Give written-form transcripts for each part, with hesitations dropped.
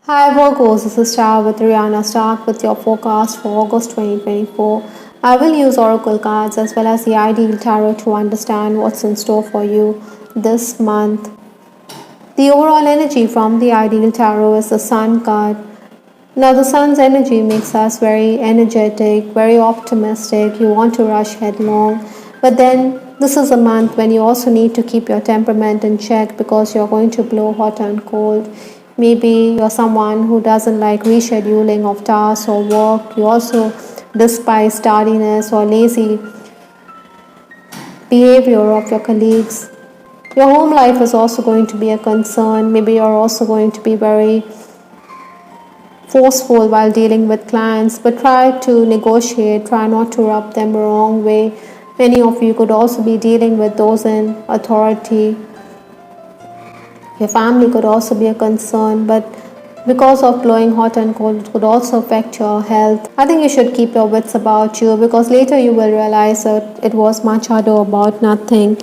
Hi Virgos, this is Star with Ariana. Start with your forecast for August 2024. I will use oracle cards as well as the ideal tarot to understand what's in store for you this month. The overall energy from the ideal tarot is the Sun card. Now, the Sun's energy makes us very energetic, very optimistic. You want to rush headlong, but then this is a month when you also need to keep your temperament in check because you're going to blow hot and cold. Maybe you're someone who doesn't like rescheduling of tasks or work. You also despise tardiness or lazy behavior of your colleagues. Your home life is also going to be a concern. Maybe you're also going to be very forceful while dealing with clients, but try to negotiate, try not to rub them the wrong way. Many of you could also be dealing with those in authority. Your family could also be a concern, but because of blowing hot and cold, it could also affect your health. I think you should keep your wits about you because later you will realize that it was much ado about nothing.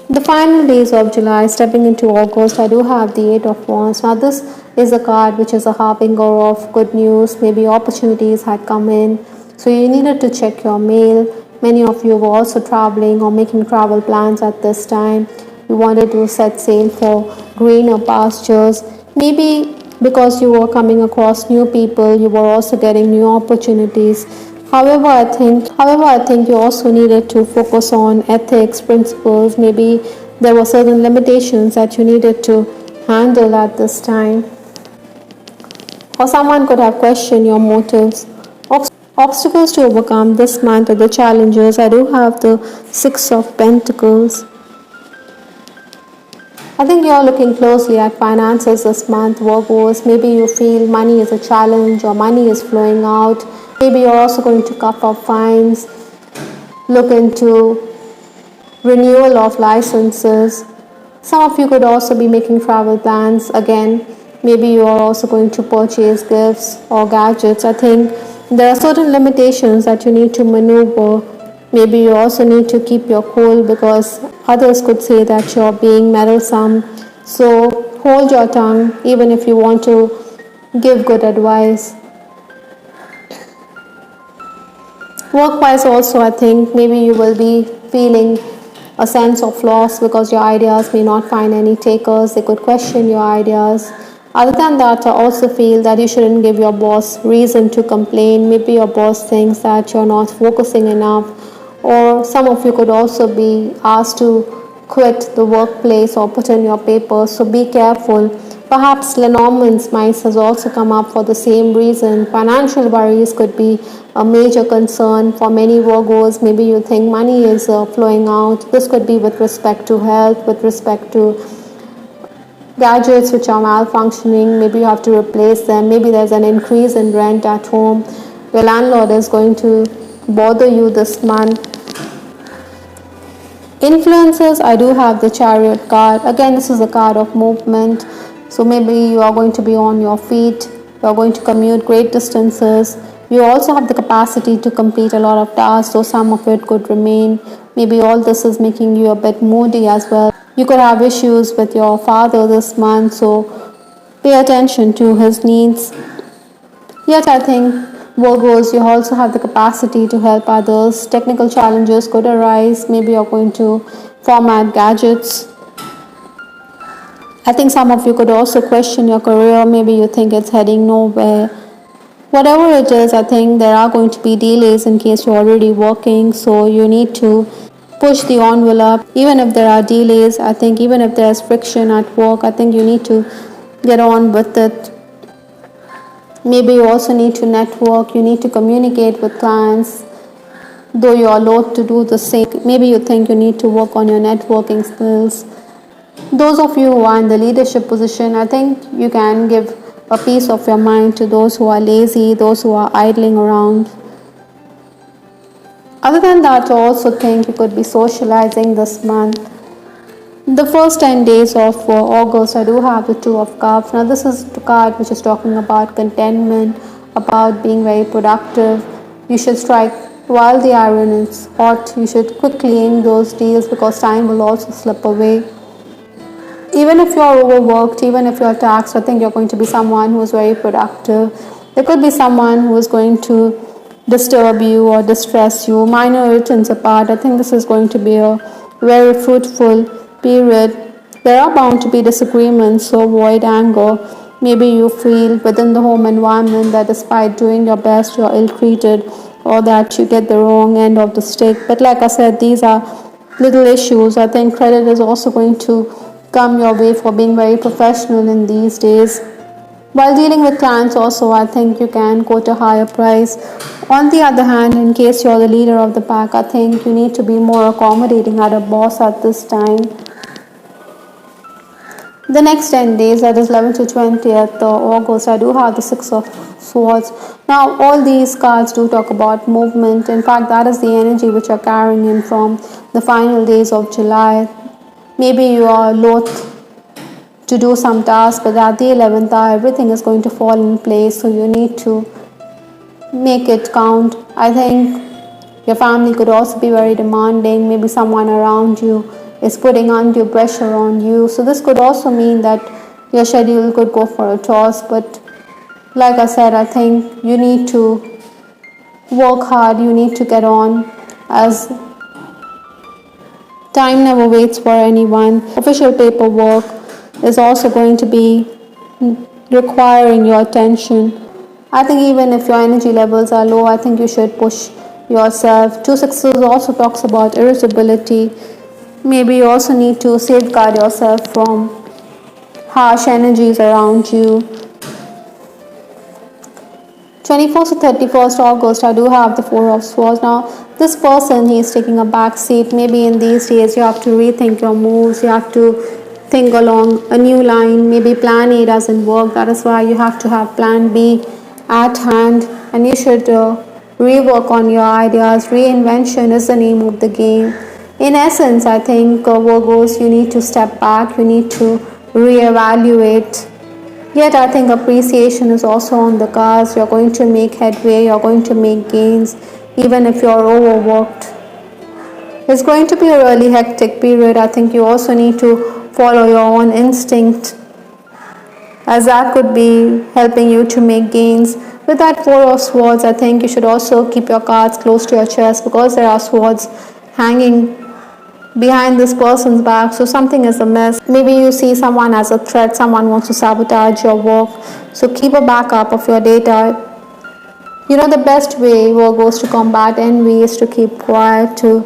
The final days of July, stepping into August, I do have the Eight of Wands. Now, this is a card which is a harbinger of good news. Maybe opportunities had come in, so you needed to check your mail. Many of you were also traveling or making travel plans at this time. You wanted to set sail for greener pastures. Maybe because you were coming across new people, you were also getting new opportunities. However, I think you also needed to focus on ethics, principles. Maybe there were certain limitations that you needed to handle at this time. Or someone could have questioned your motives. Obstacles to overcome this month are the challenges. I do have the Six of Pentacles. I think you're looking closely at finances this month, Virgos. Maybe you feel money is a challenge or money is flowing out. Maybe you're also going to cup up fines, look into renewal of licenses. Some of you could also be making travel plans. Again, maybe you are also going to purchase gifts or gadgets. I think there are certain limitations that you need to maneuver. Maybe you also need to keep your cool because others could say that you're being meddlesome. So hold your tongue even if you want to give good advice. Work-wise also, I think maybe you will be feeling a sense of loss because your ideas may not find any takers. They could question your ideas. Other than that, I also feel that you shouldn't give your boss reason to complain. Maybe your boss thinks that you're not focusing enough, or some of you could also be asked to quit the workplace or put in your papers, so be careful. Perhaps Lenormand's mice has also come up for the same reason. Financial worries could be a major concern for many Virgos. Maybe you think money is flowing out. This could be with respect to health, with respect to gadgets which are malfunctioning. Maybe you have to replace them. Maybe there's an increase in rent at home. Your landlord is going to bother you this month. Influences, I do have the Chariot card. Again, this is a card of movement. So maybe you are going to be on your feet. You are going to commute great distances. You also have the capacity to complete a lot of tasks, so some of it could remain. Maybe all this is making you a bit moody as well. You could have issues with your father this month, so pay attention to his needs. Yet I think Virgos, you also have the capacity to help others. Technical challenges could arise. Maybe you're going to format gadgets. I think some of you could also question your career. Maybe you think it's heading nowhere. Whatever it is, I think there are going to be delays in case you're already working. So you need to push the envelope. Even if there are delays, I think even if there's friction at work, I think you need to get on with it. Maybe you also need to network, you need to communicate with clients, though you are loath to do the same. Maybe you think you need to work on your networking skills. Those of you who are in the leadership position, I think you can give a piece of your mind to those who are lazy, those who are idling around. Other than that, I also think you could be socializing this month. The first 10 days of August, I do have the Two of Cups. Now, this is the card which is talking about contentment, about being very productive. You should strike while the iron is hot. You should quickly end those deals because time will also slip away. Even if you're overworked, even if you're taxed, I think you're going to be someone who is very productive. There could be someone who is going to disturb you or distress you. Minor irritants apart, I think this is going to be a very fruitful period. There are bound to be disagreements, so avoid anger. Maybe you feel within the home environment that despite doing your best, you're ill-treated or that you get the wrong end of the stick. But like I said, these are little issues. I think credit is also going to come your way for being very professional in these days. While dealing with clients also, I think you can quote a higher price. On the other hand, in case you're the leader of the pack, I think you need to be more accommodating at a boss at this time. The next 10 days, that is 11th to 20th August, I do have the Six of Swords. Now, all these cards do talk about movement. In fact, that is the energy which you're carrying in from the final days of July. Maybe you are loath to do some task, but at the 11th hour, everything is going to fall in place, so you need to make it count. I think your family could also be very demanding. Maybe someone around you is putting undue pressure on you, so this could also mean that your schedule could go for a toss. But like I said, I think you need to work hard, you need to get on, as time never waits for anyone. Official paperwork is also going to be requiring your attention. I think even if your energy levels are low, I think you should push yourself. Two Sixes also talks about irritability. Maybe you also need to safeguard yourself from harsh energies around you. 21st to 31st August, I do have the Four of Swords. Now, this person, he is taking a back seat. Maybe in these days, you have to rethink your moves. You have to think along a new line. Maybe plan A doesn't work. That is why you have to have plan B at hand. And you should rework on your ideas. Reinvention is the name of the game. In essence, I think Virgos, you need to step back. You need to reevaluate. Yet I think appreciation is also on the cards. You're going to make headway, you're going to make gains, even if you're overworked. It's going to be a really hectic period. I think you also need to follow your own instinct, as that could be helping you to make gains. With that Four of Swords, I think you should also keep your cards close to your chest, because there are swords hanging behind this person's back, so something is amiss. Maybe you see someone as a threat, someone wants to sabotage your work, so keep a backup of your data. You know, the best way Virgos to combat envy is to keep quiet, to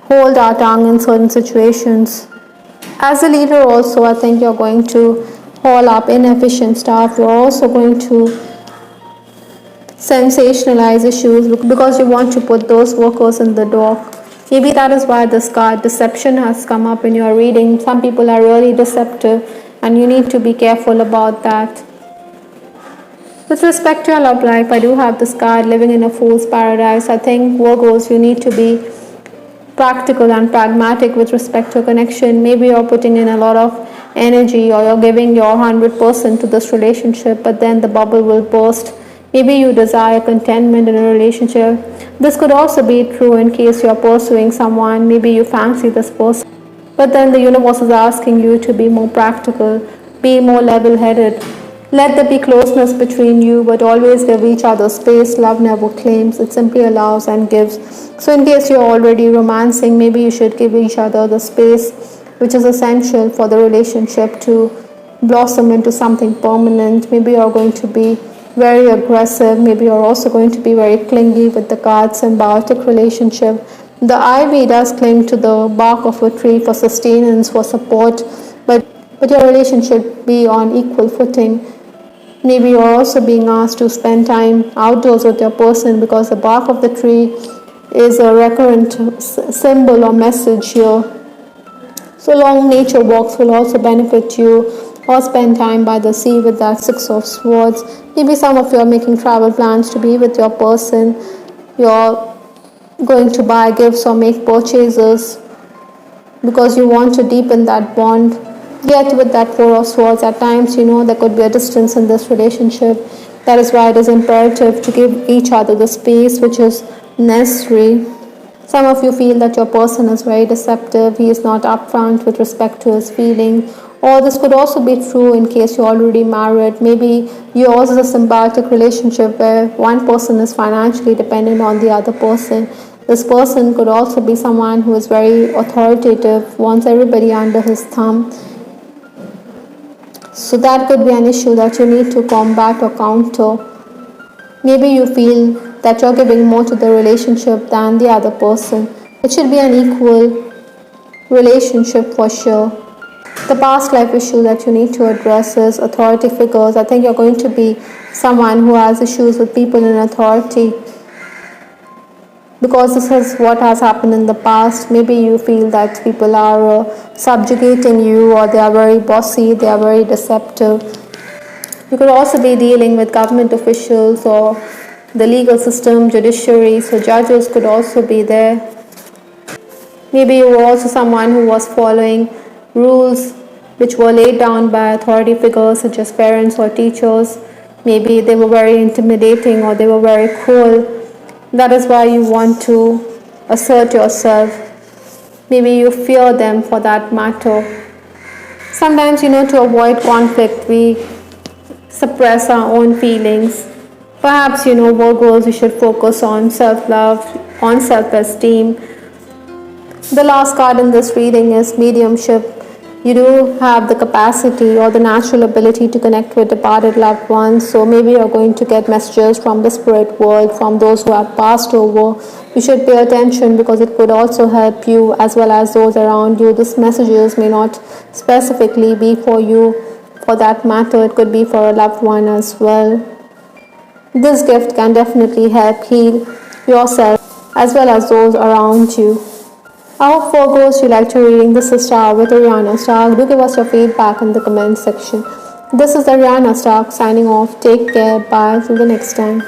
hold our tongue in certain situations. As a leader also, I think you're going to haul up inefficient staff. You're also going to sensationalize issues because you want to put those workers in the dock. Maybe that is why this card deception has come up in your reading. Some people are really deceptive, and you need to be careful about that. With respect to your love life, I do have this card, living in a fool's paradise. I think Virgos, you need to be practical and pragmatic with respect to a connection. Maybe you're putting in a lot of energy, or you're giving your 100% to this relationship, but then the bubble will burst. Maybe you desire contentment in a relationship. This could also be true in case you're pursuing someone. Maybe you fancy this person, but then the universe is asking you to be more practical, be more level-headed. Let there be closeness between you, but always give each other space. Love never claims, it simply allows and gives. So in case you're already romancing, maybe you should give each other the space which is essential for the relationship to blossom into something permanent. Maybe you're going to be very aggressive. Maybe you're also going to be very clingy with the card symbiotic relationship. The ivy does cling to the bark of a tree for sustenance, for support, but your relationship be on equal footing. Maybe you're also being asked to spend time outdoors with your person, because the bark of the tree is a recurrent symbol or message here. So long nature walks will also benefit you, or spend time by the sea with that Six of Swords. Maybe some of you are making travel plans to be with your person. You're going to buy gifts or make purchases because you want to deepen that bond. Yet with that Four of Swords, at times, you know, there could be a distance in this relationship. That is why it is imperative to give each other the space which is necessary. Some of you feel that your person is very deceptive, he is not upfront with respect to his feelings. Or this could also be true in case you're already married. Maybe yours is a symbiotic relationship where one person is financially dependent on the other person. This person could also be someone who is very authoritative, wants everybody under his thumb. So that could be an issue that you need to combat or counter. Maybe you feel that you're giving more to the relationship than the other person. It should be an equal relationship for sure. The past life issue that you need to address is authority figures. I think you're going to be someone who has issues with people in authority because this is what has happened in the past. Maybe you feel that people are subjugating you, or they are very bossy, they are very deceptive. You could also be dealing with government officials or the legal system, judiciary, so judges could also be there. Maybe you were also someone who was following rules which were laid down by authority figures such as parents or teachers. Maybe they were very intimidating or they were very cruel. That is why you want to assert yourself. Maybe you fear them for that matter. Sometimes, to avoid conflict, we suppress our own feelings. Perhaps, Virgos, you should focus on self-love, on self-esteem. The last card in this reading is mediumship. You do have the capacity or the natural ability to connect with departed loved ones. So maybe you're going to get messages from the spirit world, from those who have passed over. You should pay attention because it could also help you as well as those around you. These messages may not specifically be for you. For that matter, it could be for a loved one as well. This gift can definitely help heal yourself as well as those around you. I hope Virgos you liked your reading. This is Star with Ariana Star. Do give us your feedback in the comment section. This is Ariana Star signing off. Take care. Bye. Till the next time.